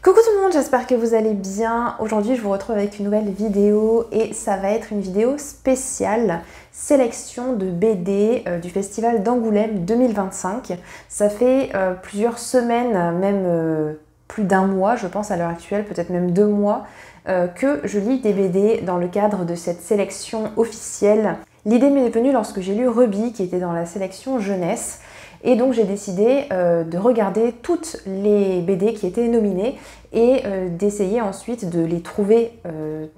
Coucou tout le monde, j'espère que vous allez bien. Aujourd'hui je vous retrouve avec une nouvelle vidéo et ça va être une vidéo spéciale sélection de BD du Festival d'Angoulême 2025. Ça fait plusieurs semaines, même plus d'un mois je pense à l'heure actuelle, peut-être même 2 mois, que je lis des BD dans le cadre de cette sélection officielle. L'idée m'est venue lorsque j'ai lu Ruby qui était dans la sélection jeunesse. Et donc j'ai décidé de regarder toutes les BD qui étaient nominées et d'essayer ensuite de les trouver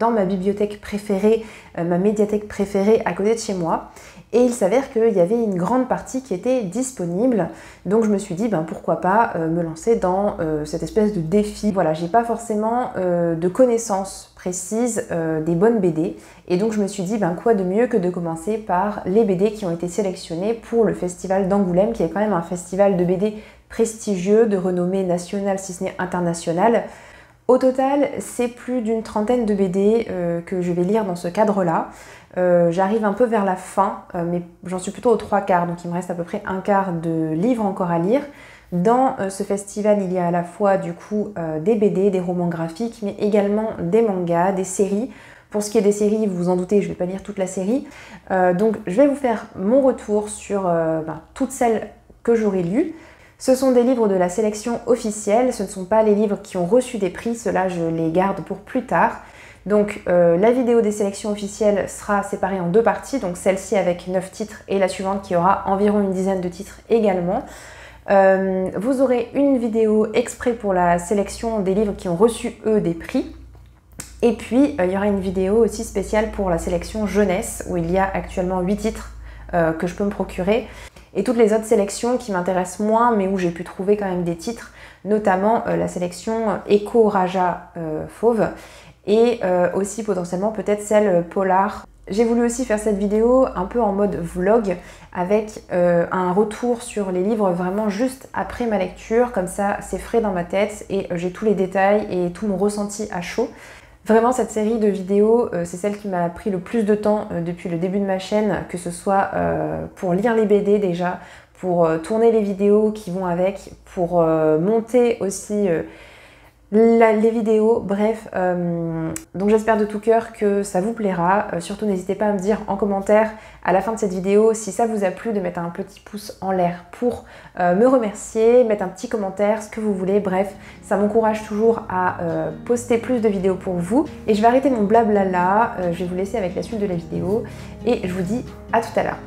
dans ma bibliothèque préférée, ma médiathèque préférée à côté de chez moi. Et il s'avère qu'il y avait une grande partie qui était disponible. Donc je me suis dit pourquoi pas me lancer dans cette espèce de défi. Voilà, j'ai pas forcément de connaissances précises des bonnes BD. Et donc je me suis dit quoi de mieux que de commencer par les BD qui ont été sélectionnés pour le Festival d'Angoulême, qui est quand même un festival de BD prestigieux, de renommée nationale si ce n'est internationale. Au total, c'est plus d'une trentaine de BD que je vais lire dans ce cadre-là. J'arrive un peu vers la fin, mais j'en suis plutôt aux 3/4, donc il me reste à peu près un quart de livres encore à lire. Dans ce festival, il y a à la fois du coup des BD, des romans graphiques, mais également des mangas, des séries. Pour ce qui est des séries, vous vous en doutez, je ne vais pas lire toute la série. Donc je vais vous faire mon retour sur toutes celles que j'aurai lues. Ce sont des livres de la sélection officielle, ce ne sont pas les livres qui ont reçu des prix, ceux-là je les garde pour plus tard. Donc la vidéo des sélections officielles sera séparée en 2 parties, donc celle-ci avec 9 titres et la suivante qui aura environ une dizaine de titres également. Vous aurez une vidéo exprès pour la sélection des livres qui ont reçu eux des prix. Et puis il y aura une vidéo aussi spéciale pour la sélection jeunesse où il y a actuellement 8 titres que je peux me procurer. Et toutes les autres sélections qui m'intéressent moins mais où j'ai pu trouver quand même des titres, notamment la sélection Echo Raja Fauve et aussi potentiellement peut-être celle Polar. J'ai voulu aussi faire cette vidéo un peu en mode vlog avec un retour sur les livres vraiment juste après ma lecture, comme ça c'est frais dans ma tête et j'ai tous les détails et tout mon ressenti à chaud. Vraiment cette série de vidéos, c'est celle qui m'a pris le plus de temps depuis le début de ma chaîne, que ce soit pour lire les BD déjà, pour tourner les vidéos qui vont avec, pour monter aussi les vidéos, bref. Donc j'espère de tout cœur que ça vous plaira. Surtout n'hésitez pas à me dire en commentaire à la fin de cette vidéo si ça vous a plu, de mettre un petit pouce en l'air pour me remercier, mettre un petit commentaire, ce que vous voulez. Bref, ça m'encourage toujours à poster plus de vidéos pour vous. Et je vais arrêter mon blabla là, je vais vous laisser avec la suite de la vidéo et je vous dis à tout à l'heure.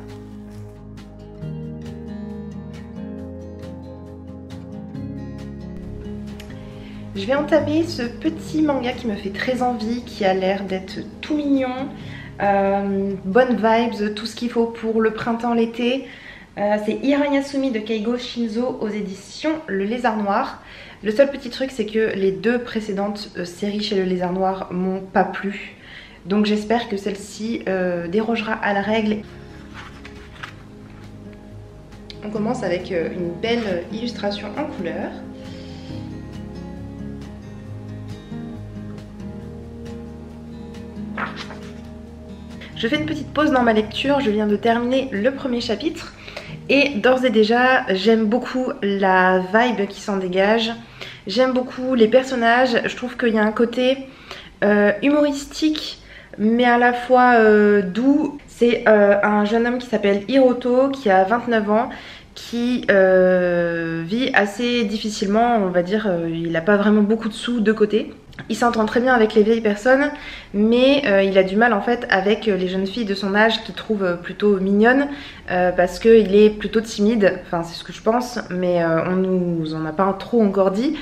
Je vais entamer ce petit manga qui me fait très envie, qui a l'air d'être tout mignon, bonnes vibes, tout ce qu'il faut pour le printemps, l'été. C'est Hiranyasumi de Keigo Shinzo aux éditions Le Lézard Noir. Le seul petit truc, c'est que les 2 précédentes séries chez Le Lézard Noir m'ont pas plu. Donc j'espère que celle-ci dérogera à la règle. On commence avec une belle illustration en couleur. Je fais une petite pause dans ma lecture, je viens de terminer le premier chapitre et d'ores et déjà j'aime beaucoup la vibe qui s'en dégage, j'aime beaucoup les personnages, je trouve qu'il y a un côté humoristique mais à la fois doux. C'est un jeune homme qui s'appelle Hiroto qui a 29 ans, qui vit assez difficilement, on va dire, il n'a pas vraiment beaucoup de sous de côté. Il s'entend très bien avec les vieilles personnes, mais il a du mal en fait avec les jeunes filles de son âge qu'il trouve plutôt mignonnes parce qu'il est plutôt timide, enfin c'est ce que je pense, mais on nous en a pas trop encore dit.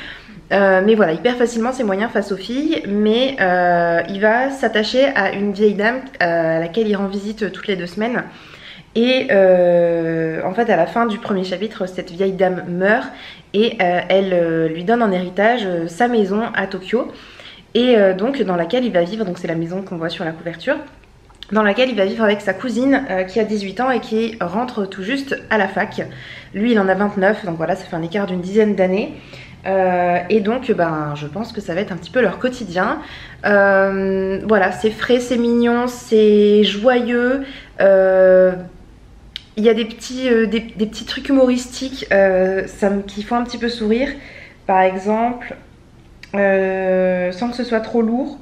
Mais voilà, il perd facilement ses moyens face aux filles, mais il va s'attacher à une vieille dame à laquelle il rend visite toutes les 2 semaines. Et en fait à la fin du premier chapitre, cette vieille dame meurt et elle lui donne en héritage sa maison à Tokyo et donc dans laquelle il va vivre, donc c'est la maison qu'on voit sur la couverture, dans laquelle il va vivre avec sa cousine qui a 18 ans et qui rentre tout juste à la fac. Lui il en a 29, donc voilà, ça fait un écart d'une dizaine d'années. Et donc je pense que ça va être un petit peu leur quotidien. Voilà, c'est frais, c'est mignon, c'est joyeux. Il y a des petits trucs humoristiques qui font un petit peu sourire. Par exemple, sans que ce soit trop lourd.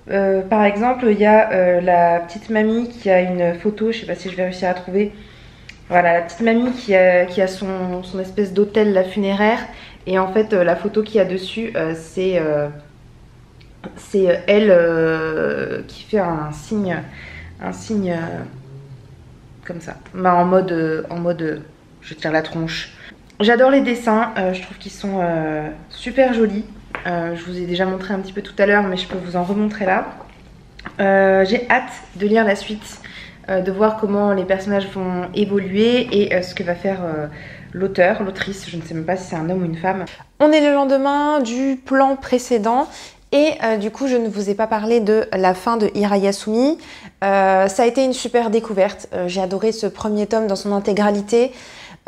Par exemple, il y a la petite mamie qui a une photo, je sais pas si je vais réussir à trouver. Voilà, la petite mamie qui a son espèce d'hôtel la funéraire. Et en fait, la photo qu'il y a dessus, c'est elle qui fait un signe comme ça. Bah, en mode je tire la tronche. J'adore les dessins, je trouve qu'ils sont super jolis. Je vous ai déjà montré un petit peu tout à l'heure, mais je peux vous en remontrer là. J'ai hâte de lire la suite, de voir comment les personnages vont évoluer et ce que va faire l'auteur, l'autrice, je ne sais même pas si c'est un homme ou une femme. On est le lendemain du plan précédent et du coup je ne vous ai pas parlé de la fin de Hirayasumi. Ça a été une super découverte, j'ai adoré ce premier tome dans son intégralité.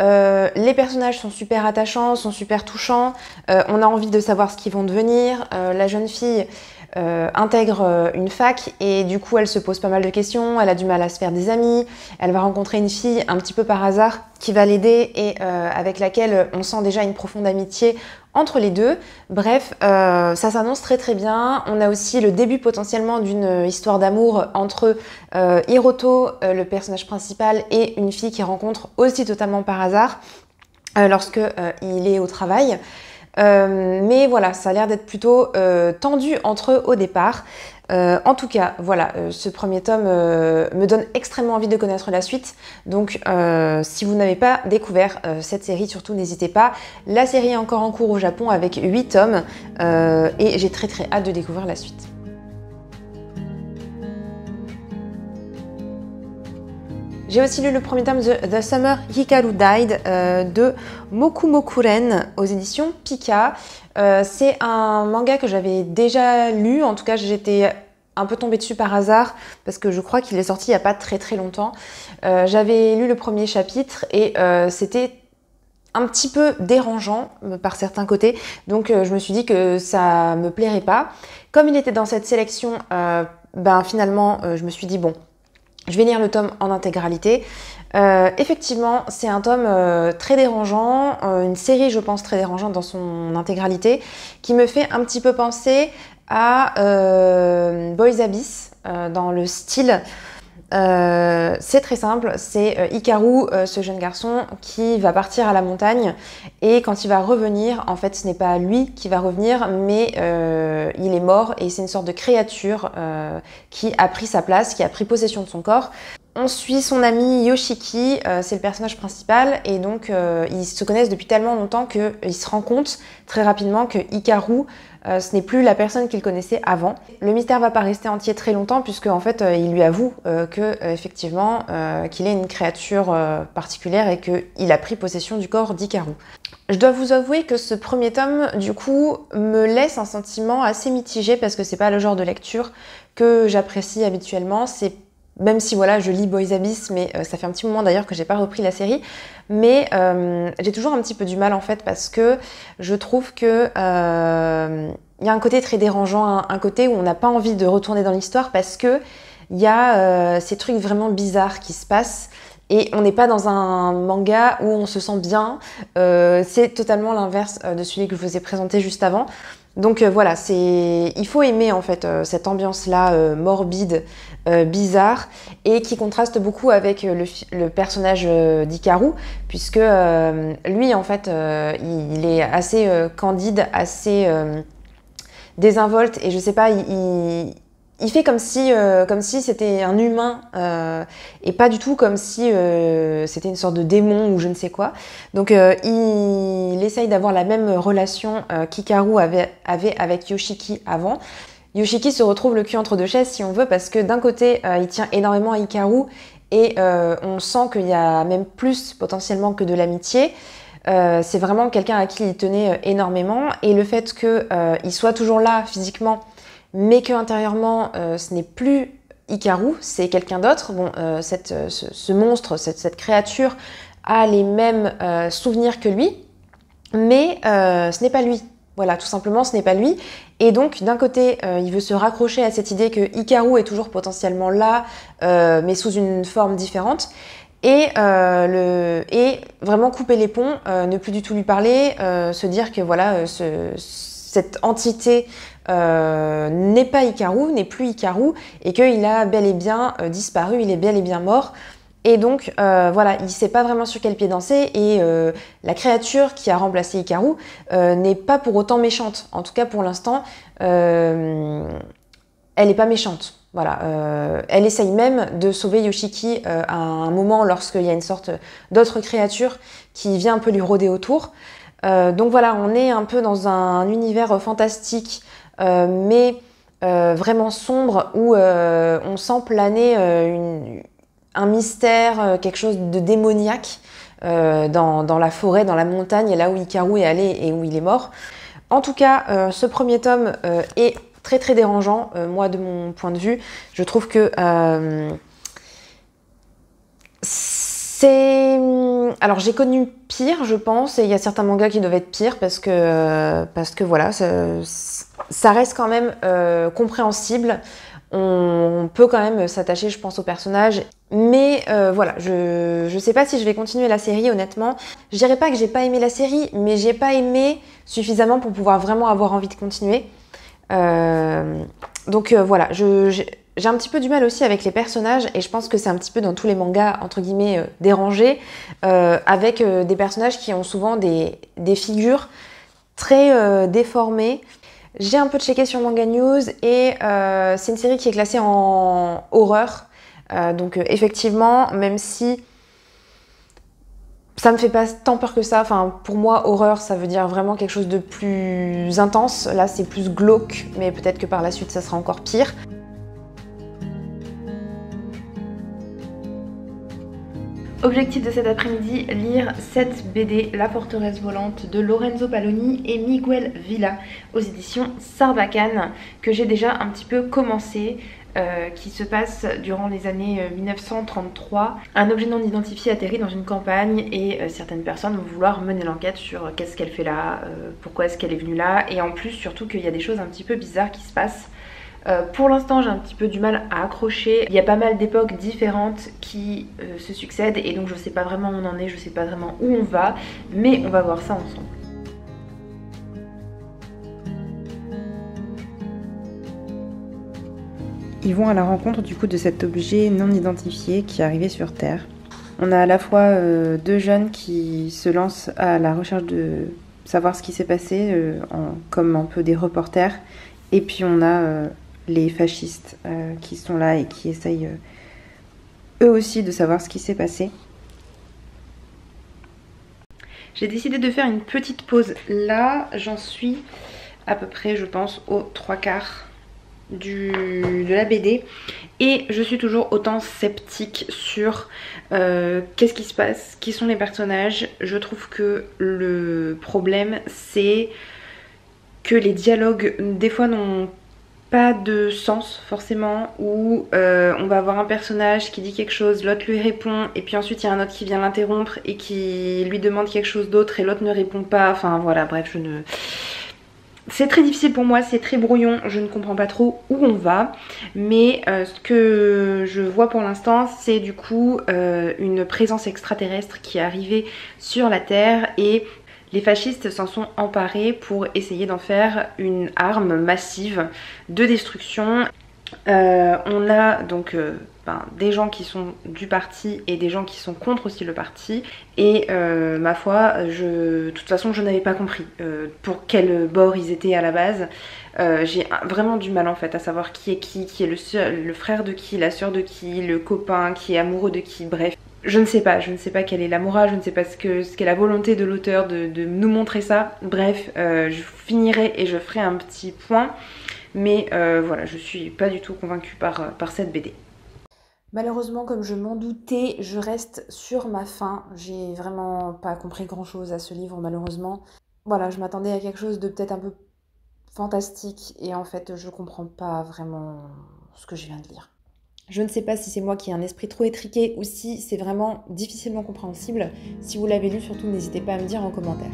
Les personnages sont super attachants, sont super touchants, on a envie de savoir ce qu'ils vont devenir. La jeune fille intègre une fac et du coup elle se pose pas mal de questions, elle a du mal à se faire des amis, elle va rencontrer une fille un petit peu par hasard qui va l'aider et avec laquelle on sent déjà une profonde amitié entre les deux. Bref, ça s'annonce très très bien. On a aussi le début potentiellement d'une histoire d'amour entre Hiroto, le personnage principal, et une fille qu'il rencontre aussi totalement par hasard lorsque il est au travail. Mais voilà, ça a l'air d'être plutôt tendu entre eux au départ. En tout cas, voilà, ce premier tome me donne extrêmement envie de connaître la suite. Donc, si vous n'avez pas découvert cette série, surtout n'hésitez pas. La série est encore en cours au Japon avec 8 tomes et j'ai très très hâte de découvrir la suite. J'ai aussi lu le premier tome de The Summer Hikaru Died de Mokumokuren aux éditions Pika. C'est un manga que j'avais déjà lu, en tout cas j'étais un peu tombée dessus par hasard parce que je crois qu'il est sorti il n'y a pas très très longtemps. J'avais lu le premier chapitre et c'était un petit peu dérangeant par certains côtés, donc je me suis dit que ça me plairait pas. Comme il était dans cette sélection, finalement je me suis dit bon, je vais lire le tome en intégralité. Effectivement, c'est un tome très dérangeant, une série je pense très dérangeante dans son intégralité, qui me fait un petit peu penser à Boys Abyss dans le style. C'est très simple, c'est Hikaru, ce jeune garçon qui va partir à la montagne et quand il va revenir, en fait ce n'est pas lui qui va revenir mais il est mort et c'est une sorte de créature qui a pris sa place, qui a pris possession de son corps. On suit son ami Yoshiki, c'est le personnage principal et donc ils se connaissent depuis tellement longtemps qu'il se rend compte très rapidement que Hikaru ce n'est plus la personne qu'il connaissait avant. Le mystère va pas rester entier très longtemps puisque en fait il lui avoue effectivement qu'il est une créature particulière et qu'il a pris possession du corps d'Hikaru. Je dois vous avouer que ce premier tome du coup me laisse un sentiment assez mitigé parce que c'est pas le genre de lecture que j'apprécie habituellement. C'est même si voilà, je lis Boys Abyss, mais ça fait un petit moment d'ailleurs que j'ai pas repris la série. Mais j'ai toujours un petit peu du mal en fait parce que je trouve que y a un côté très dérangeant, un côté où on n'a pas envie de retourner dans l'histoire parce que il y a ces trucs vraiment bizarres qui se passent. Et on n'est pas dans un manga où on se sent bien, c'est totalement l'inverse de celui que je vous ai présenté juste avant. Donc voilà, il faut aimer en fait cette ambiance-là morbide, bizarre, et qui contraste beaucoup avec le personnage d'Hikaru, puisque lui en fait il est assez candide, assez désinvolte, et je sais pas, il fait comme si c'était un humain et pas du tout comme si c'était une sorte de démon ou je ne sais quoi. Donc il essaye d'avoir la même relation qu'Hikaru avait avec Yoshiki avant. Yoshiki se retrouve le cul entre deux chaises si on veut parce que d'un côté il tient énormément à Hikaru et on sent qu'il y a même plus potentiellement que de l'amitié. C'est vraiment quelqu'un à qui il tenait énormément et le fait qu'il soit toujours là physiquement mais que intérieurement ce n'est plus Hikaru, c'est quelqu'un d'autre. Bon, ce monstre, cette créature a les mêmes souvenirs que lui, mais ce n'est pas lui. Voilà, tout simplement, ce n'est pas lui. Et donc, d'un côté, il veut se raccrocher à cette idée que Hikaru est toujours potentiellement là, mais sous une forme différente. Et vraiment couper les ponts, ne plus du tout lui parler, se dire que voilà, cette entité n'est pas Hikaru, n'est plus Hikaru, et qu'il a bel et bien disparu, il est bel et bien mort. Et donc, voilà, il ne sait pas vraiment sur quel pied danser, et la créature qui a remplacé Hikaru n'est pas pour autant méchante. En tout cas, pour l'instant, elle n'est pas méchante. Voilà, elle essaye même de sauver Yoshiki à un moment lorsqu'il y a une sorte d'autre créature qui vient un peu lui rôder autour. Donc voilà, on est un peu dans un univers fantastique, mais vraiment sombre, où on sent planer un mystère, quelque chose de démoniaque dans la forêt, dans la montagne, là où Hikaru est allé et où il est mort. En tout cas, ce premier tome est très très dérangeant, moi de mon point de vue. Je trouve que c'est... Alors j'ai connu pire, je pense, et il y a certains mangas qui doivent être pires parce que voilà, ça reste quand même compréhensible. On peut quand même s'attacher, je pense, au personnage. Mais voilà, je sais pas si je vais continuer la série, honnêtement. Je dirais pas que j'ai pas aimé la série, mais j'ai pas aimé suffisamment pour pouvoir vraiment avoir envie de continuer. Donc voilà, j'ai un petit peu du mal aussi avec les personnages, et je pense que c'est un petit peu dans tous les mangas, entre guillemets, dérangés, avec des personnages qui ont souvent des figures très déformées. J'ai un peu checké sur Manga News, et c'est une série qui est classée en horreur. Donc effectivement, même si ça me fait pas tant peur que ça, enfin pour moi horreur ça veut dire vraiment quelque chose de plus intense, là c'est plus glauque, mais peut-être que par la suite ça sera encore pire. Objectif de cet après-midi, lire cette BD, La forteresse volante de Lorenzo Paloni et Miguel Villa aux éditions Sarbacane, que j'ai déjà un petit peu commencé. Qui se passe durant les années 1933. Un objet non identifié atterrit dans une campagne, et certaines personnes vont vouloir mener l'enquête sur qu'est-ce qu'elle fait là, pourquoi est-ce qu'elle est venue là, et en plus surtout qu'il y a des choses un petit peu bizarres qui se passent. Pour l'instant j'ai un petit peu du mal à accrocher, il y a pas mal d'époques différentes qui se succèdent, et donc je sais pas vraiment où on en est, je sais pas vraiment où on va, mais on va voir ça ensemble. Ils vont à la rencontre du coup de cet objet non identifié qui est arrivé sur Terre. On a à la fois deux jeunes qui se lancent à la recherche de savoir ce qui s'est passé, comme un peu des reporters, et puis on a les fascistes qui sont là et qui essayent eux aussi de savoir ce qui s'est passé. J'ai décidé de faire une petite pause là, j'en suis à peu près je pense aux 3/4 de la BD, et je suis toujours autant sceptique sur qu'est-ce qui se passe, qui sont les personnages. Je trouve que le problème c'est que les dialogues des fois n'ont pas de sens forcément, où on va avoir un personnage qui dit quelque chose, l'autre lui répond, et puis ensuite il y a un autre qui vient l'interrompre et qui lui demande quelque chose d'autre et l'autre ne répond pas. Enfin voilà, bref, c'est très difficile pour moi, c'est très brouillon, je ne comprends pas trop où on va, mais ce que je vois pour l'instant c'est du coup une présence extraterrestre qui est arrivée sur la Terre, et les fascistes s'en sont emparés pour essayer d'en faire une arme massive de destruction. On a donc des gens qui sont du parti et des gens qui sont contre aussi le parti, et ma foi, de toute façon je n'avais pas compris pour quel bord ils étaient à la base. J'ai vraiment du mal en fait à savoir qui est le frère de qui, la soeur de qui, le copain qui est amoureux de qui, bref. Je ne sais pas quelle est la morale, je ne sais pas ce qu'est la volonté de l'auteur de nous montrer ça. Bref, je finirai et je ferai un petit point, mais voilà, je suis pas du tout convaincue par cette BD. Malheureusement, comme je m'en doutais, je reste sur ma faim. J'ai vraiment pas compris grand chose à ce livre, malheureusement. Voilà, je m'attendais à quelque chose de peut-être un peu fantastique, et en fait je comprends pas vraiment ce que je viens de lire. Je ne sais pas si c'est moi qui ai un esprit trop étriqué ou si c'est vraiment difficilement compréhensible. Si vous l'avez lu, surtout n'hésitez pas à me dire en commentaire.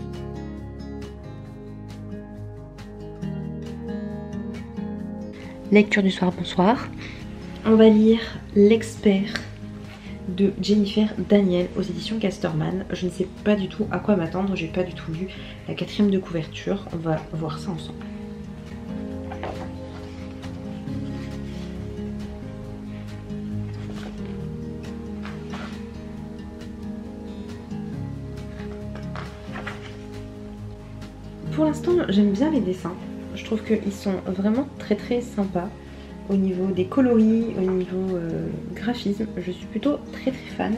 Lecture du soir, bonsoir. On va lire L'Expert de Jennifer Daniel aux éditions Casterman. Je ne sais pas du tout à quoi m'attendre, j'ai pas du tout lu la 4e de couverture. On va voir ça ensemble. Pour l'instant, j'aime bien les dessins. Je trouve qu'ils sont vraiment très sympas. Au niveau des coloris, au niveau graphisme, je suis plutôt très fan.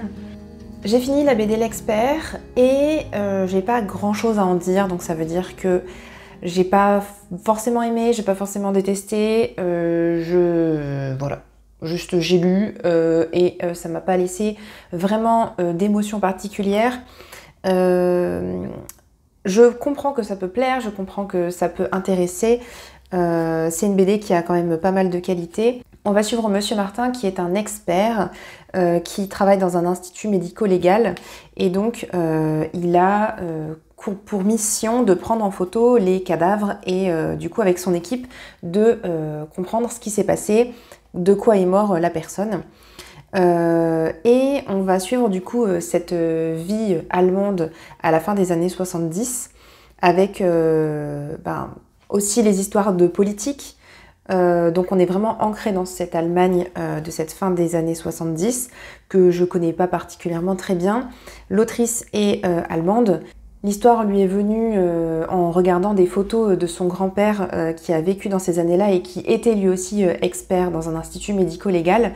J'ai fini la BD L'Expert et j'ai pas grand chose à en dire, donc ça veut dire que j'ai pas forcément aimé, j'ai pas forcément détesté, voilà. Juste j'ai lu et ça m'a pas laissé vraiment d'émotion particulière. Je comprends que ça peut plaire, je comprends que ça peut intéresser. C'est une BD qui a quand même pas mal de qualité. On va suivre Monsieur Martin qui est un expert qui travaille dans un institut médico-légal et donc il a pour mission de prendre en photo les cadavres et du coup avec son équipe de comprendre ce qui s'est passé, de quoi est mort la personne. Et on va suivre du coup cette vie allemande à la fin des années 70 avec aussi les histoires de politique. Donc on est vraiment ancré dans cette Allemagne de cette fin des années 70 que je connais pas particulièrement très bien. L'autrice est allemande. L'histoire lui est venue en regardant des photos de son grand-père qui a vécu dans ces années-là et qui était lui aussi expert dans un institut médico-légal.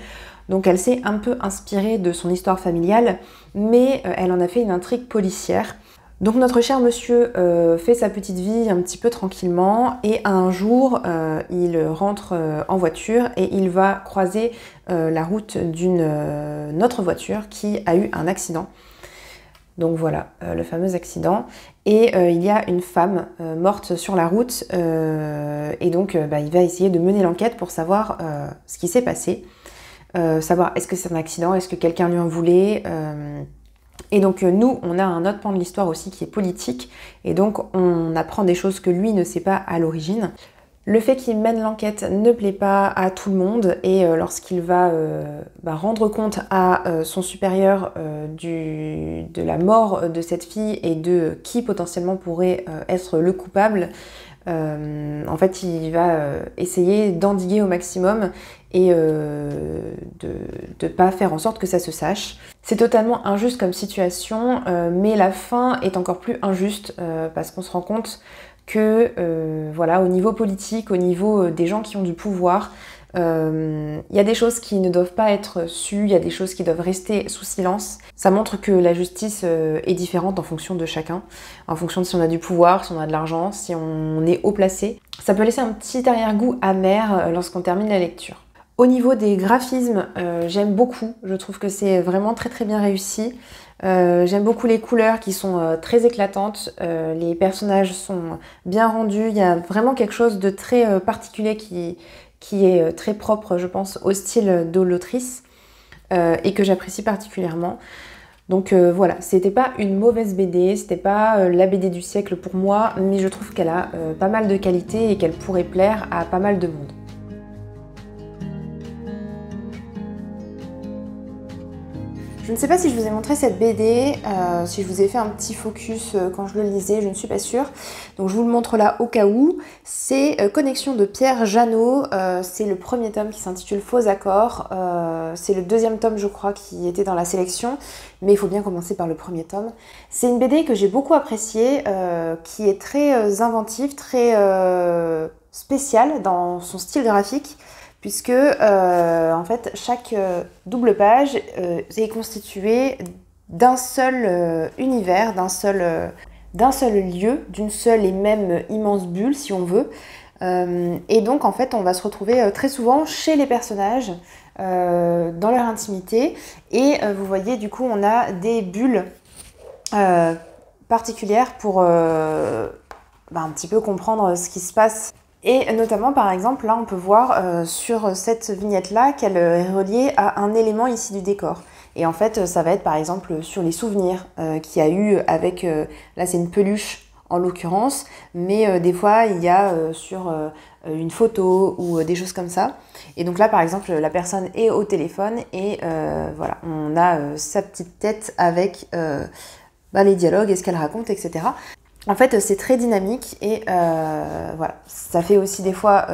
Donc elle s'est un peu inspirée de son histoire familiale, mais elle en a fait une intrigue policière. Donc notre cher monsieur fait sa petite vie un petit peu tranquillement et un jour il rentre en voiture et il va croiser la route d'une autre voiture qui a eu un accident. Donc voilà, le fameux accident. Et il y a une femme morte sur la route et donc il va essayer de mener l'enquête pour savoir ce qui s'est passé. Savoir est-ce que c'est un accident, est-ce que quelqu'un lui en voulait. Et donc nous, on a un autre pan de l'histoire aussi qui est politique. Et donc on apprend des choses que lui ne sait pas à l'origine. Le fait qu'il mène l'enquête ne plaît pas à tout le monde et lorsqu'il va rendre compte à son supérieur de la mort de cette fille et de qui potentiellement pourrait être le coupable, en fait il va essayer d'endiguer au maximum et de pas faire en sorte que ça se sache. C'est totalement injuste comme situation, mais la fin est encore plus injuste parce qu'on se rend compte que voilà, au niveau politique, au niveau des gens qui ont du pouvoir, il y a des choses qui ne doivent pas être sues, il y a des choses qui doivent rester sous silence. Ça montre que la justice est différente en fonction de chacun, en fonction de si on a du pouvoir, si on a de l'argent, si on est haut placé. Ça peut laisser un petit arrière-goût amer lorsqu'on termine la lecture. Au niveau des graphismes, j'aime beaucoup, je trouve que c'est vraiment très bien réussi. J'aime beaucoup les couleurs qui sont très éclatantes, les personnages sont bien rendus, il y a vraiment quelque chose de très particulier qui est très propre, je pense, au style de l'autrice et que j'apprécie particulièrement. Donc voilà, c'était pas une mauvaise BD, c'était pas la BD du siècle pour moi, mais je trouve qu'elle a pas mal de qualité et qu'elle pourrait plaire à pas mal de monde. Je ne sais pas si je vous ai montré cette BD, si je vous ai fait un petit focus quand je le lisais, je ne suis pas sûre. Donc je vous le montre là au cas où. C'est Connexion de Pierre Janot, c'est le premier tome qui s'intitule Faux accords. C'est le deuxième tome je crois qui était dans la sélection, mais il faut bien commencer par le premier tome. C'est une BD que j'ai beaucoup appréciée, qui est très inventive, très spéciale dans son style graphique. Puisque en fait chaque double page est constituée d'un seul univers, d'un seul lieu, d'une seule et même immense bulle si on veut. Et donc en fait on va se retrouver très souvent chez les personnages, dans leur intimité. Et vous voyez du coup on a des bulles particulières pour un petit peu comprendre ce qui se passe. Et notamment, par exemple, là, on peut voir sur cette vignette-là qu'elle est reliée à un élément ici du décor. Et en fait, ça va être, par exemple, sur les souvenirs qu'il y a eu avec... là, c'est une peluche en l'occurrence, mais des fois il y a sur une photo ou des choses comme ça. Et donc là par exemple la personne est au téléphone et voilà, on a sa petite tête avec les dialogues et ce qu'elle raconte, etc. En fait, c'est très dynamique et voilà, ça fait aussi des fois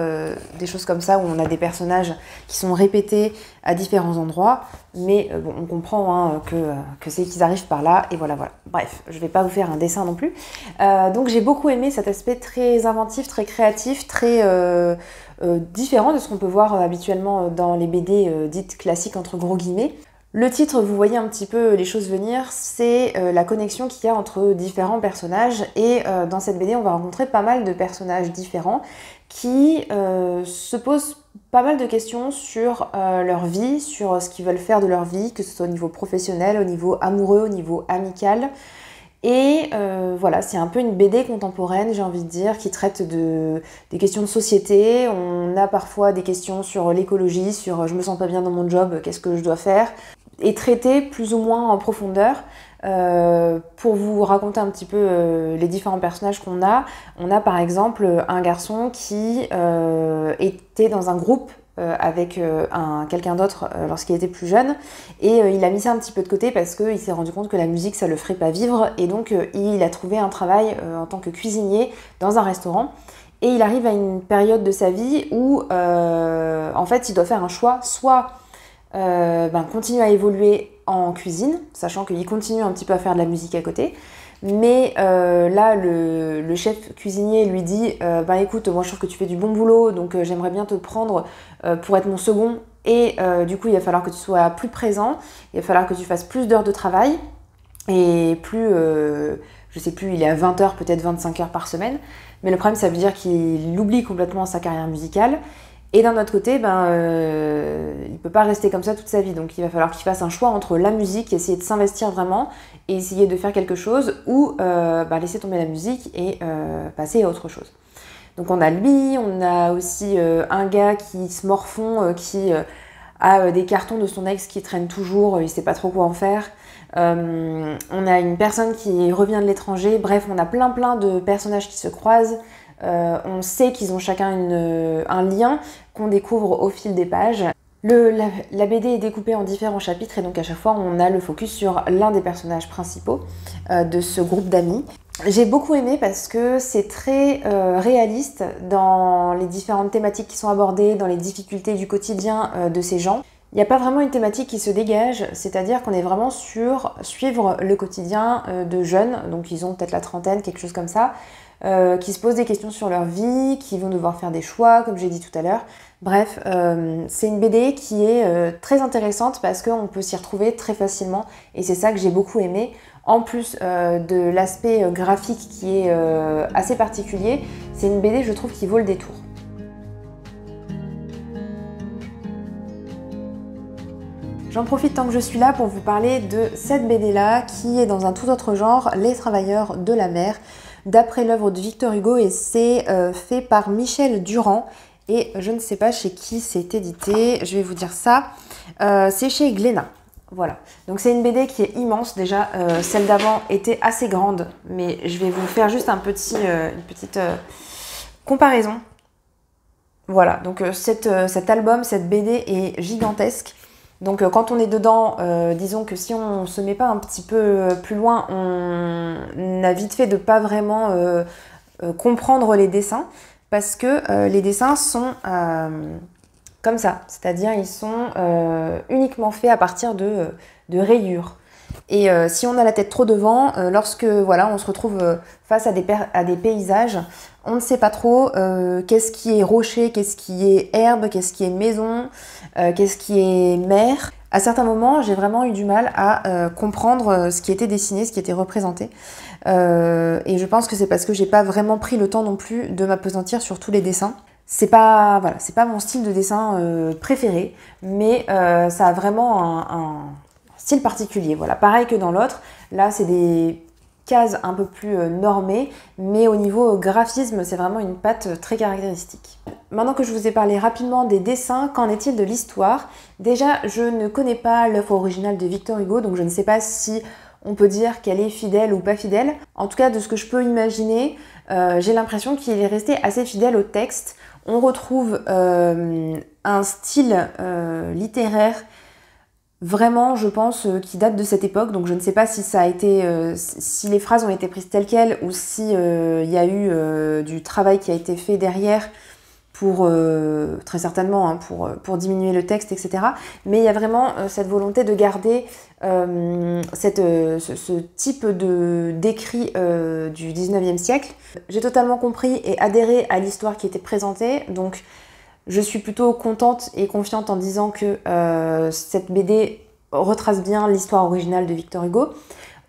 des choses comme ça où on a des personnages qui sont répétés à différents endroits, mais bon, on comprend que c'est qu'ils arrivent par là et voilà. Bref, je vais pas vous faire un dessin non plus. Donc j'ai beaucoup aimé cet aspect très inventif, très créatif, très différent de ce qu'on peut voir habituellement dans les BD dites classiques entre gros guillemets. Le titre, vous voyez un petit peu les choses venir, c'est la connexion qu'il y a entre différents personnages et dans cette BD on va rencontrer pas mal de personnages différents qui se posent pas mal de questions sur leur vie, sur ce qu'ils veulent faire de leur vie, que ce soit au niveau professionnel, au niveau amoureux, au niveau amical. Et voilà, c'est un peu une BD contemporaine, j'ai envie de dire, qui traite des questions de société. On a parfois des questions sur l'écologie, sur je me sens pas bien dans mon job, qu'est-ce que je dois faire, et traité plus ou moins en profondeur. Pour vous raconter un petit peu les différents personnages qu'on a, on a par exemple un garçon qui était dans un groupe avec quelqu'un d'autre lorsqu'il était plus jeune et il a mis ça un petit peu de côté parce qu'il s'est rendu compte que la musique ça le ferait pas vivre et donc il a trouvé un travail en tant que cuisinier dans un restaurant. Et il arrive à une période de sa vie où en fait il doit faire un choix, soit continuer à évoluer en cuisine, sachant qu'il continue un petit peu à faire de la musique à côté. Mais là, le chef cuisinier lui dit écoute, moi je trouve que tu fais du bon boulot, donc j'aimerais bien te prendre pour être mon second. Et du coup, il va falloir que tu sois plus présent, il va falloir que tu fasses plus d'heures de travail et plus, je sais plus, il est à 20 heures, peut-être 25 heures par semaine. Mais le problème, ça veut dire qu'il oublie complètement sa carrière musicale. Et d'un autre côté, il ne peut pas rester comme ça toute sa vie. Donc il va falloir qu'il fasse un choix entre la musique, essayer de s'investir vraiment et essayer de faire quelque chose ou laisser tomber la musique et passer à autre chose. Donc on a lui, on a aussi un gars qui se morfond, qui a des cartons de son ex qui traînent toujours, il ne sait pas trop quoi en faire. On a une personne qui revient de l'étranger. Bref, on a plein de personnages qui se croisent. On sait qu'ils ont chacun un lien qu'on découvre au fil des pages. La BD est découpée en différents chapitres et donc à chaque fois on a le focus sur l'un des personnages principaux de ce groupe d'amis. J'ai beaucoup aimé parce que c'est très réaliste dans les différentes thématiques qui sont abordées, dans les difficultés du quotidien de ces gens. Il n'y a pas vraiment une thématique qui se dégage, c'est-à-dire qu'on est vraiment sur suivre le quotidien de jeunes, donc ils ont peut-être la trentaine, quelque chose comme ça, qui se posent des questions sur leur vie, qui vont devoir faire des choix, comme j'ai dit tout à l'heure. Bref, c'est une BD qui est très intéressante parce qu'on peut s'y retrouver très facilement et c'est ça que j'ai beaucoup aimé. En plus de l'aspect graphique qui est assez particulier, c'est une BD, je trouve, qui vaut le détour. J'en profite tant que je suis là pour vous parler de cette BD-là qui est dans un tout autre genre, Les Travailleurs de la mer, d'après l'œuvre de Victor Hugo et c'est fait par Michel Durand et je ne sais pas chez qui c'est édité, je vais vous dire ça, c'est chez Glénat. Voilà, donc c'est une BD qui est immense déjà, celle d'avant était assez grande, mais je vais vous faire juste une petite comparaison. Voilà, donc cet album, cette BD est gigantesque. Donc quand on est dedans, disons que si on ne se met pas un petit peu plus loin, on a vite fait de pas vraiment comprendre les dessins parce que les dessins sont comme ça, c'est-à-dire ils sont uniquement faits à partir de rayures. Et si on a la tête trop devant, lorsque voilà, on se retrouve face à des paysages, on ne sait pas trop qu'est-ce qui est rocher, qu'est-ce qui est herbe, qu'est-ce qui est maison, qu'est-ce qui est mer. À certains moments, j'ai vraiment eu du mal à comprendre ce qui était dessiné, ce qui était représenté. Et je pense que c'est parce que j'ai pas vraiment pris le temps non plus de m'appesantir sur tous les dessins. C'est pas mon style de dessin préféré, mais ça a vraiment un style particulier. Voilà, pareil que dans l'autre. Là, c'est des cases un peu plus normées, mais au niveau graphisme, c'est vraiment une patte très caractéristique. Maintenant que je vous ai parlé rapidement des dessins, qu'en est-il de l'histoire? Déjà, je ne connais pas l'œuvre originale de Victor Hugo, donc je ne sais pas si on peut dire qu'elle est fidèle ou pas fidèle. En tout cas, de ce que je peux imaginer, j'ai l'impression qu'il est resté assez fidèle au texte. On retrouve un style littéraire vraiment, je pense, qui date de cette époque. Donc je ne sais pas si ça a été, si les phrases ont été prises telles quelles ou si il y a eu du travail qui a été fait derrière pour, très certainement, hein, pour diminuer le texte, etc. Mais il y a vraiment cette volonté de garder ce type d'écrit du 19e siècle. J'ai totalement compris et adhéré à l'histoire qui était présentée, donc je suis plutôt contente et confiante en disant que cette BD retrace bien l'histoire originale de Victor Hugo.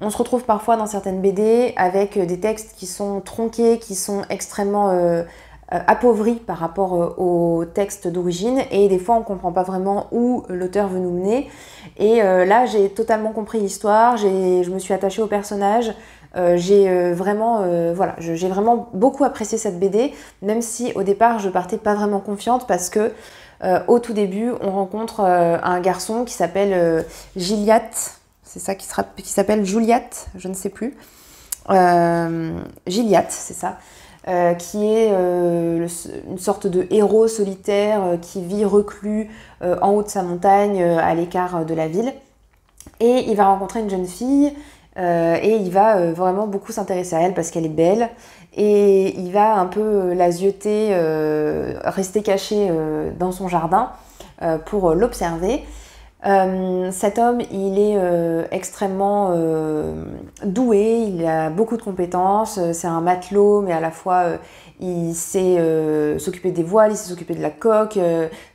On se retrouve parfois dans certaines BD avec des textes qui sont tronqués, qui sont extrêmement appauvris par rapport au texte d'origine, et des fois on comprend pas vraiment où l'auteur veut nous mener. Et là j'ai totalement compris l'histoire, je me suis attachée au personnage. J'ai vraiment beaucoup apprécié cette BD, même si au départ je partais pas vraiment confiante parce que au tout début on rencontre un garçon qui s'appelle Gilliatt, c'est ça qui s'appelle Juliette, je ne sais plus. Gilliatt, c'est ça. Qui est une sorte de héros solitaire qui vit reclus en haut de sa montagne, à l'écart de la ville. Et il va rencontrer une jeune fille et il va vraiment beaucoup s'intéresser à elle parce qu'elle est belle. Et il va un peu la zioter, rester caché dans son jardin pour l'observer. Cet homme, il est extrêmement doué, il a beaucoup de compétences, c'est un matelot, mais à la fois il sait s'occuper des voiles, il sait s'occuper de la coque,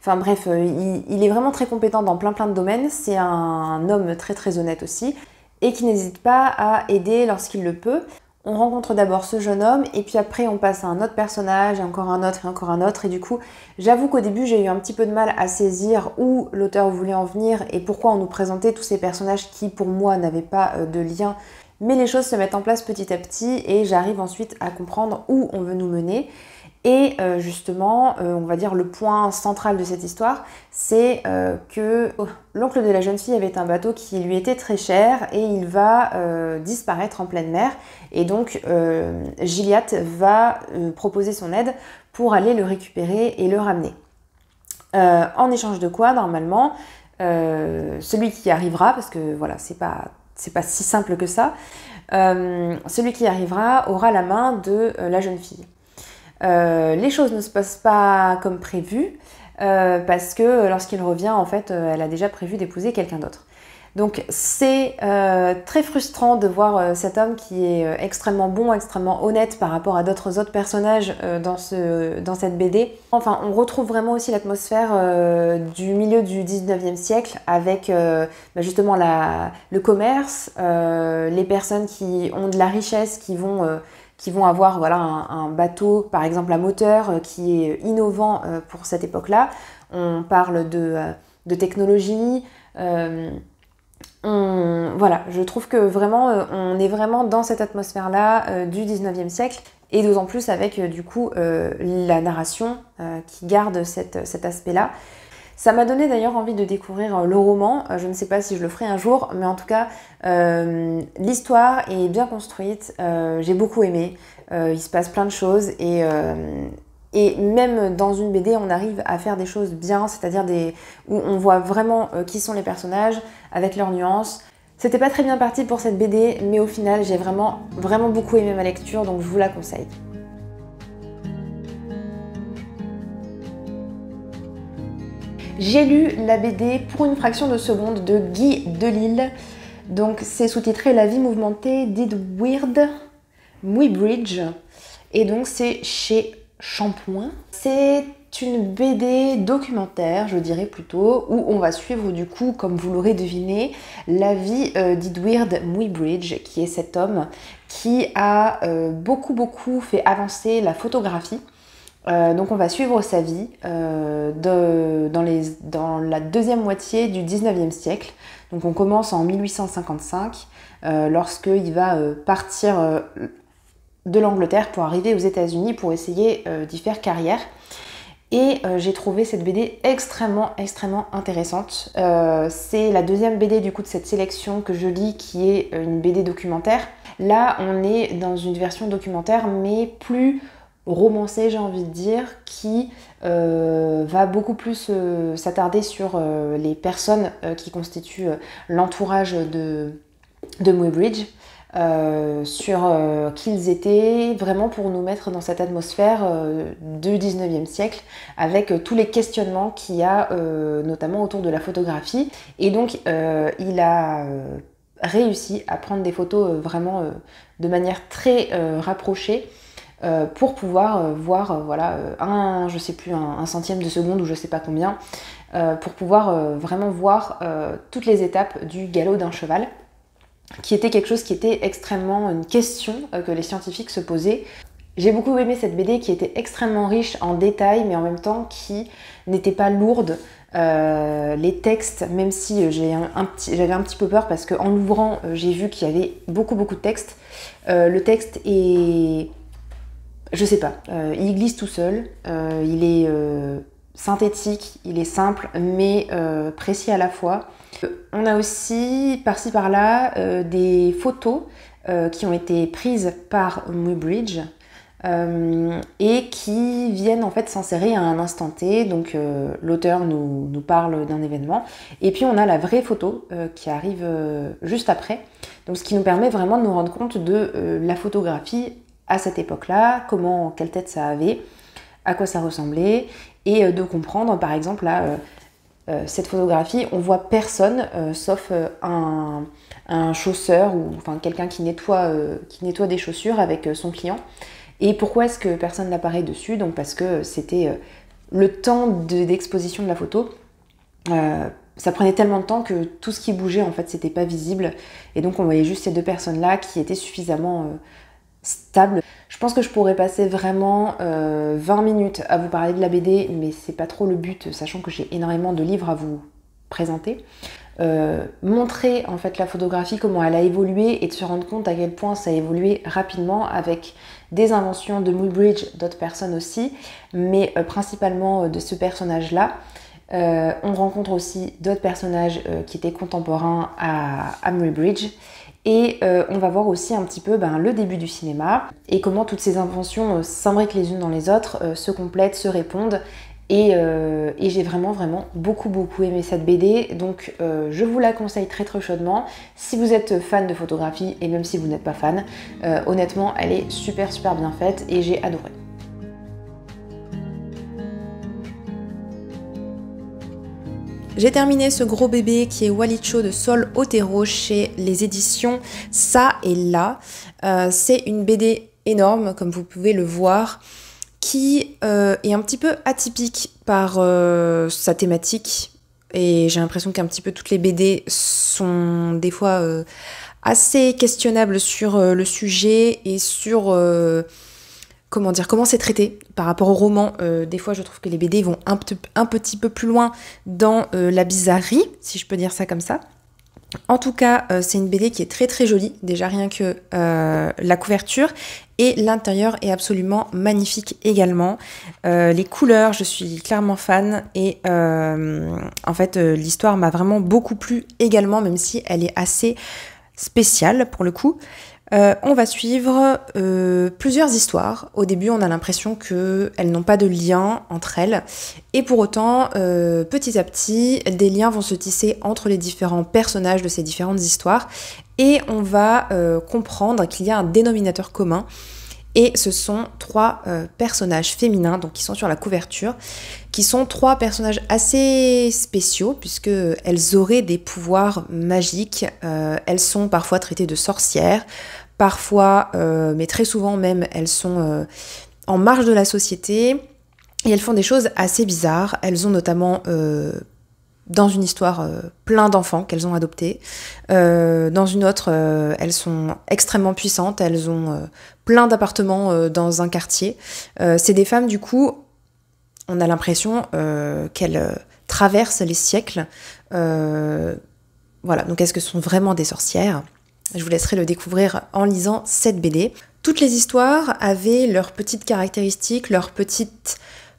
enfin bref, il est vraiment très compétent dans plein de domaines. C'est un homme très honnête aussi, et qui n'hésite pas à aider lorsqu'il le peut. On rencontre d'abord ce jeune homme et puis après on passe à un autre personnage et encore un autre et encore un autre, et du coup j'avoue qu'au début j'ai eu un petit peu de mal à saisir où l'auteur voulait en venir et pourquoi on nous présentait tous ces personnages qui pour moi n'avaient pas de lien, mais les choses se mettent en place petit à petit et j'arrive ensuite à comprendre où on veut nous mener. Et justement, on va dire le point central de cette histoire, c'est que l'oncle de la jeune fille avait un bateau qui lui était très cher et il va disparaître en pleine mer. Et donc Gilliatt va proposer son aide pour aller le récupérer et le ramener. En échange de quoi, normalement, celui qui y arrivera, parce que voilà, c'est pas si simple que ça, celui qui y arrivera aura la main de la jeune fille. Les choses ne se passent pas comme prévu parce que lorsqu'il revient, en fait, elle a déjà prévu d'épouser quelqu'un d'autre. Donc c'est très frustrant de voir cet homme qui est extrêmement bon, extrêmement honnête par rapport à d'autres personnages dans cette BD. Enfin, on retrouve vraiment aussi l'atmosphère du milieu du 19e siècle avec justement le commerce, les personnes qui ont de la richesse, qui vont avoir voilà, un bateau, par exemple à moteur, qui est innovant pour cette époque-là. On parle de technologie. Voilà, je trouve que vraiment, on est vraiment dans cette atmosphère-là du 19e siècle. Et d'autant plus avec, du coup, la narration qui garde cet aspect-là. Ça m'a donné d'ailleurs envie de découvrir le roman. Je ne sais pas si je le ferai un jour, mais en tout cas, l'histoire est bien construite. J'ai beaucoup aimé. Il se passe plein de choses et même dans une BD, on arrive à faire des choses bien, c'est-à-dire où on voit vraiment qui sont les personnages avec leurs nuances. C'était pas très bien parti pour cette BD, mais au final, j'ai vraiment beaucoup aimé ma lecture, donc je vous la conseille. J'ai lu la BD Pour une fraction de seconde de Guy Delisle. Donc c'est sous-titré La vie mouvementée d'Edward Muybridge. Et donc c'est chez Shampoing. C'est une BD documentaire, je dirais plutôt, où on va suivre du coup, comme vous l'aurez deviné, la vie d'Edward Muybridge, qui est cet homme qui a beaucoup fait avancer la photographie. Donc on va suivre sa vie dans la deuxième moitié du 19e siècle. Donc on commence en 1855 lorsqu'il va partir de l'Angleterre pour arriver aux États-Unis pour essayer d'y faire carrière. Et j'ai trouvé cette BD extrêmement intéressante. C'est la deuxième BD du coup de cette sélection que je lis, qui est une BD documentaire. Là on est dans une version documentaire mais plus romancée, j'ai envie de dire, qui va beaucoup plus s'attarder sur les personnes qui constituent l'entourage de Muybridge. Sur qui ils étaient, vraiment pour nous mettre dans cette atmosphère du 19e siècle, avec tous les questionnements qu'il y a notamment autour de la photographie. Et donc il a réussi à prendre des photos vraiment de manière très rapprochée, pour pouvoir voir voilà, je sais plus, un centième de seconde ou je sais pas combien, pour pouvoir vraiment voir toutes les étapes du galop d'un cheval, qui était quelque chose qui était extrêmement une question que les scientifiques se posaient. J'ai beaucoup aimé cette BD qui était extrêmement riche en détails, mais en même temps qui n'était pas lourde. Les textes, même si j'avais un petit peu peur parce qu'en l'ouvrant, j'ai vu qu'il y avait beaucoup de textes. Le texte est... je sais pas, il glisse tout seul, il est synthétique, il est simple, mais précis à la fois. On a aussi, par-ci par-là, des photos qui ont été prises par Muybridge et qui viennent en fait s'insérer à un instant T. Donc l'auteur nous parle d'un événement. Et puis on a la vraie photo qui arrive juste après. Donc ce qui nous permet vraiment de nous rendre compte de la photographie à cette époque-là, quelle tête ça avait, à quoi ça ressemblait, et de comprendre par exemple là... cette photographie, on voit personne sauf un chausseur ou enfin quelqu'un qui nettoie des chaussures avec son client. Et pourquoi est-ce que personne n'apparaît dessus? Donc parce que c'était le temps d'exposition de la photo. Ça prenait tellement de temps que tout ce qui bougeait en fait c'était pas visible, et donc on voyait juste ces deux personnes là qui étaient suffisamment stables. Je pense que je pourrais passer vraiment 20 minutes à vous parler de la BD, mais c'est pas trop le but, sachant que j'ai énormément de livres à vous présenter. Montrer en fait la photographie, comment elle a évolué, et de se rendre compte à quel point ça a évolué rapidement avec des inventions de Muybridge, d'autres personnes aussi, mais principalement de ce personnage-là. On rencontre aussi d'autres personnages qui étaient contemporains à Muybridge. Et on va voir aussi un petit peu le début du cinéma et comment toutes ces inventions s'imbriquent les unes dans les autres, se complètent, se répondent. Et j'ai vraiment beaucoup aimé cette BD. Donc je vous la conseille très chaudement. Si vous êtes fan de photographie, et même si vous n'êtes pas fan, honnêtement elle est super bien faite et j'ai adoré. J'ai terminé ce gros bébé qui est Walicho de Sol Otero chez les éditions Ça et Là. C'est une BD énorme, comme vous pouvez le voir, qui est un petit peu atypique par sa thématique. Et j'ai l'impression qu'un petit peu toutes les BD sont des fois assez questionnables sur le sujet et sur... comment c'est traité par rapport au roman. Des fois je trouve que les BD vont un petit peu plus loin dans la bizarrerie, si je peux dire ça comme ça. En tout cas, c'est une BD qui est très jolie, déjà rien que la couverture, et l'intérieur est absolument magnifique également. Les couleurs, je suis clairement fan, et en fait l'histoire m'a vraiment beaucoup plu également, même si elle est assez spéciale pour le coup. On va suivre plusieurs histoires. Au début, on a l'impression qu'elles n'ont pas de lien entre elles. Et pour autant, petit à petit, des liens vont se tisser entre les différents personnages de ces différentes histoires. Et on va comprendre qu'il y a un dénominateur commun. Et ce sont trois personnages féminins, donc qui sont sur la couverture, qui sont trois personnages assez spéciaux, puisqu'elles auraient des pouvoirs magiques. Elles sont parfois traitées de sorcières, parfois, mais très souvent même, elles sont en marge de la société, et elles font des choses assez bizarres. Elles ont notamment... dans une histoire plein d'enfants qu'elles ont adoptés. Dans une autre, elles sont extrêmement puissantes, elles ont plein d'appartements dans un quartier. C'est des femmes, du coup, on a l'impression qu'elles traversent les siècles. Voilà, donc est-ce que ce sont vraiment des sorcières ? Je vous laisserai le découvrir en lisant cette BD. Toutes les histoires avaient leurs petites caractéristiques, leurs petites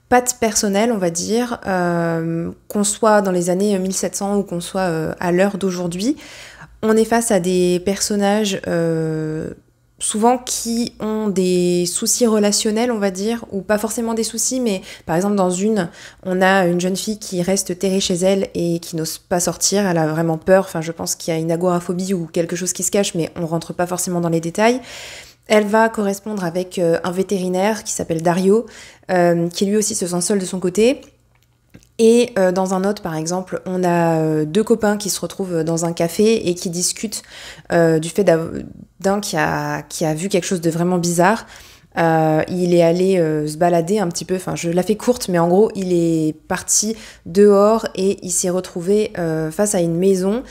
patte personnelle, on va dire, qu'on soit dans les années 1700 ou qu'on soit à l'heure d'aujourd'hui. On est face à des personnages souvent qui ont des soucis relationnels, on va dire, ou pas forcément des soucis, mais par exemple dans on a une jeune fille qui reste terrée chez elle et qui n'ose pas sortir, elle a vraiment peur, enfin je pense qu'il y a une agoraphobie ou quelque chose qui se cache, mais on rentre pas forcément dans les détails. Elle va correspondre avec un vétérinaire qui s'appelle Dario, qui lui aussi se sent seul de son côté. Et dans un autre, par exemple, on a deux copains qui se retrouvent dans un café et qui discutent du fait d'un qui a vu quelque chose de vraiment bizarre. Il est allé se balader un petit peu, enfin je la fais courte, mais en gros il est parti dehors et il s'est retrouvé face à une maison.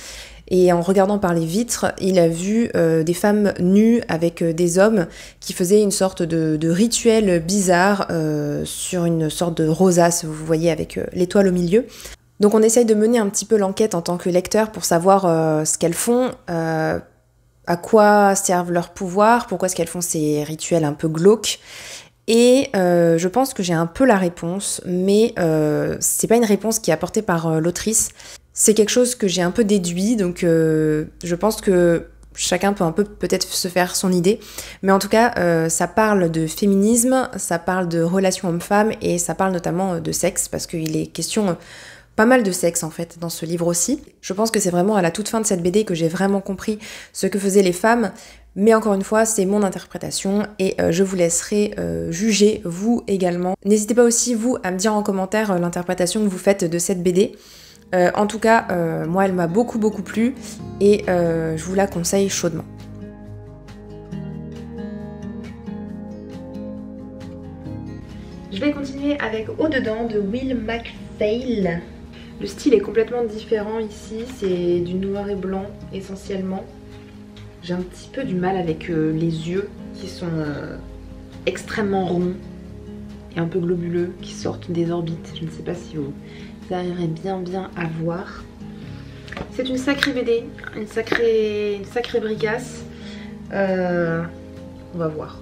Et en regardant par les vitres, il a vu des femmes nues avec des hommes qui faisaient une sorte de rituel bizarre sur une sorte de rosace, vous voyez, avec l'étoile au milieu. Donc on essaye de mener un petit peu l'enquête en tant que lecteur pour savoir ce qu'elles font, à quoi servent leurs pouvoirs, pourquoi est-ce qu'elles font ces rituels un peu glauques. Et je pense que j'ai un peu la réponse, mais c'est pas une réponse qui est apportée par l'autrice. C'est quelque chose que j'ai un peu déduit, donc je pense que chacun peut un peu peut-être se faire son idée. Mais en tout cas, ça parle de féminisme, ça parle de relations hommes-femmes et ça parle notamment de sexe, parce qu'il est question pas mal de sexe en fait dans ce livre aussi. Je pense que c'est vraiment à la toute fin de cette BD que j'ai vraiment compris ce que faisaient les femmes. Mais encore une fois, c'est mon interprétation et je vous laisserai juger vous également. N'hésitez pas aussi vous à me dire en commentaire l'interprétation que vous faites de cette BD. En tout cas, moi elle m'a beaucoup plu et je vous la conseille chaudement. Je vais continuer avec Au-dedans de Will MacPhail. Le style est complètement différent ici, c'est du noir et blanc essentiellement. J'ai un petit peu du mal avec les yeux qui sont extrêmement ronds et un peu globuleux, qui sortent des orbites. Je ne sais pas si vous arriverez bien à voir. C'est une sacrée BD, une sacrée bricasse. On va voir.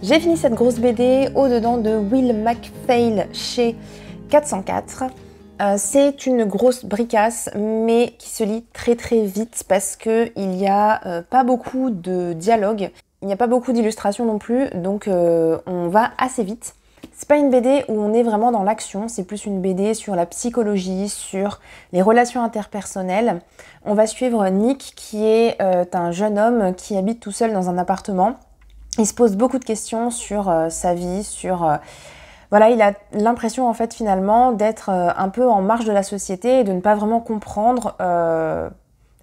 J'ai fini cette grosse BD Au-dedans de Will MacPhail chez 404. C'est une grosse bricasse mais qui se lit très vite parce qu'il n'y a pas beaucoup de dialogue, il n'y a pas beaucoup d'illustrations non plus, donc on va assez vite. C'est pas une BD où on est vraiment dans l'action, c'est plus une BD sur la psychologie, sur les relations interpersonnelles. On va suivre Nick qui est un jeune homme qui habite tout seul dans un appartement. Il se pose beaucoup de questions sur sa vie, sur... Voilà, il a l'impression en fait finalement d'être un peu en marge de la société et de ne pas vraiment comprendre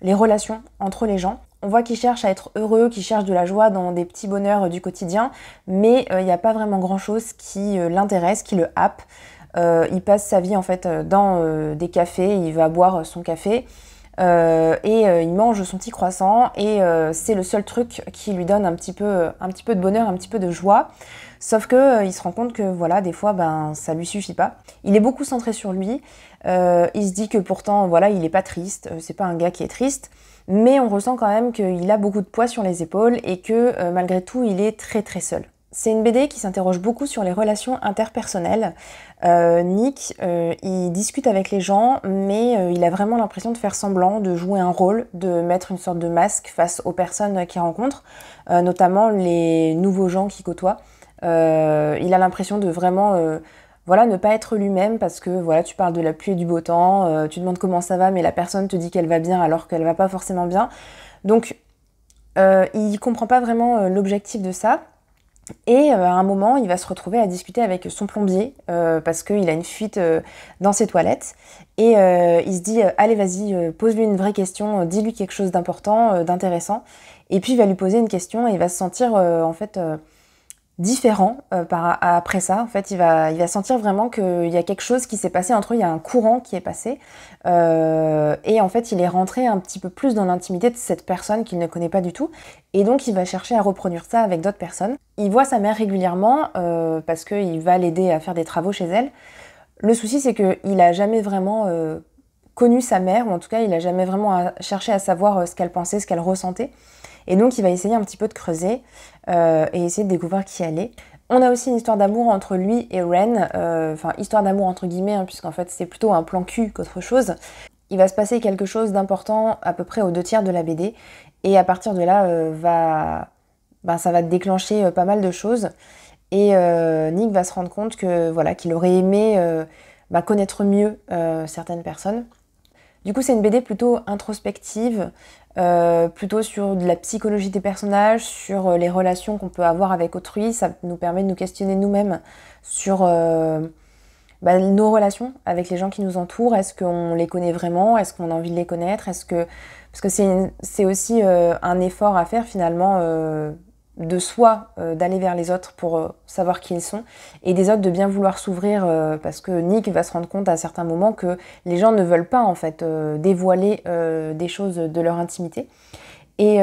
les relations entre les gens. On voit qu'il cherche à être heureux, qu'il cherche de la joie dans des petits bonheurs du quotidien, mais il n'y a pas vraiment grand chose qui l'intéresse, qui le happe. Il passe sa vie en fait dans des cafés, il va boire son café. Il mange son petit croissant et c'est le seul truc qui lui donne un petit peu de bonheur, un petit peu de joie. Sauf que il se rend compte que voilà, des fois ça lui suffit pas. Il est beaucoup centré sur lui. Il se dit que pourtant voilà, il est pas triste, c'est pas un gars qui est triste, mais on ressent quand même qu'il a beaucoup de poids sur les épaules et que malgré tout, il est très seul. C'est une BD qui s'interroge beaucoup sur les relations interpersonnelles. Nick, il discute avec les gens, mais il a vraiment l'impression de faire semblant, de jouer un rôle, de mettre une sorte de masque face aux personnes qu'il rencontre, notamment les nouveaux gens qu'il côtoie. Il a l'impression de vraiment voilà, ne pas être lui-même parce que voilà, tu parles de la pluie et du beau temps, tu demandes comment ça va, mais la personne te dit qu'elle va bien alors qu'elle va pas forcément bien. Donc, il comprend pas vraiment l'objectif de ça. Et à un moment, il va se retrouver à discuter avec son plombier parce qu'il a une fuite dans ses toilettes. Et il se dit « Allez, vas-y, pose-lui une vraie question, dis-lui quelque chose d'important, d'intéressant. » Et puis il va lui poser une question et il va se sentir en fait différent après ça. En fait, il va sentir vraiment qu'il y a quelque chose qui s'est passé entre eux, il y a un courant qui est passé. Et en fait, il est rentré un petit peu plus dans l'intimité de cette personne qu'il ne connaît pas du tout. Et donc, il va chercher à reproduire ça avec d'autres personnes. Il voit sa mère régulièrement parce qu'il va l'aider à faire des travaux chez elle. Le souci, c'est qu'il a jamais vraiment connu sa mère, ou en tout cas, il a jamais vraiment cherché à savoir ce qu'elle pensait, ce qu'elle ressentait. Et donc, il va essayer un petit peu de creuser et essayer de découvrir qui elle est. On a aussi une histoire d'amour entre lui et Ren, enfin histoire d'amour entre guillemets, hein, puisqu'en fait c'est plutôt un plan cul qu'autre chose. Il va se passer quelque chose d'important à peu près aux 2/3 de la BD, et à partir de là, ça va déclencher pas mal de choses. Et Nick va se rendre compte que voilà, qu'il aurait aimé connaître mieux certaines personnes. Du coup, c'est une BD plutôt introspective, plutôt sur de la psychologie des personnages, sur les relations qu'on peut avoir avec autrui. Ça nous permet de nous questionner nous-mêmes sur nos relations avec les gens qui nous entourent. Est-ce qu'on les connaît vraiment? Est-ce qu'on a envie de les connaître? Parce que c'est aussi un effort à faire finalement de soi, d'aller vers les autres pour savoir qui ils sont, et des autres de bien vouloir s'ouvrir, parce que Nick va se rendre compte à certains moments que les gens ne veulent pas en fait dévoiler des choses de leur intimité. Et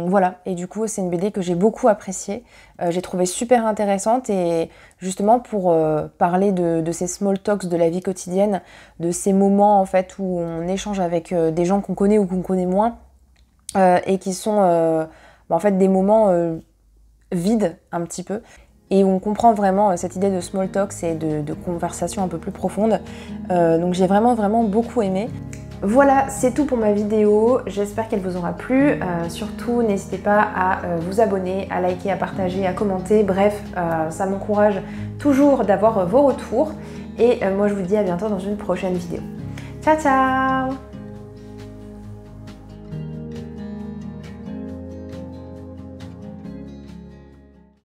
voilà, et du coup c'est une BD que j'ai beaucoup appréciée, j'ai trouvé super intéressante, et justement pour parler de ces small talks de la vie quotidienne, de ces moments en fait où on échange avec des gens qu'on connaît ou qu'on connaît moins, et qui sont en fait des moments vides un petit peu, et où on comprend vraiment cette idée de small talks et de conversations un peu plus profondes. Donc j'ai vraiment beaucoup aimé. Voilà, c'est tout pour ma vidéo, j'espère qu'elle vous aura plu. Surtout, n'hésitez pas à vous abonner, à liker, à partager, à commenter. Bref, ça m'encourage toujours d'avoir vos retours. Et moi, je vous dis à bientôt dans une prochaine vidéo. Ciao, ciao!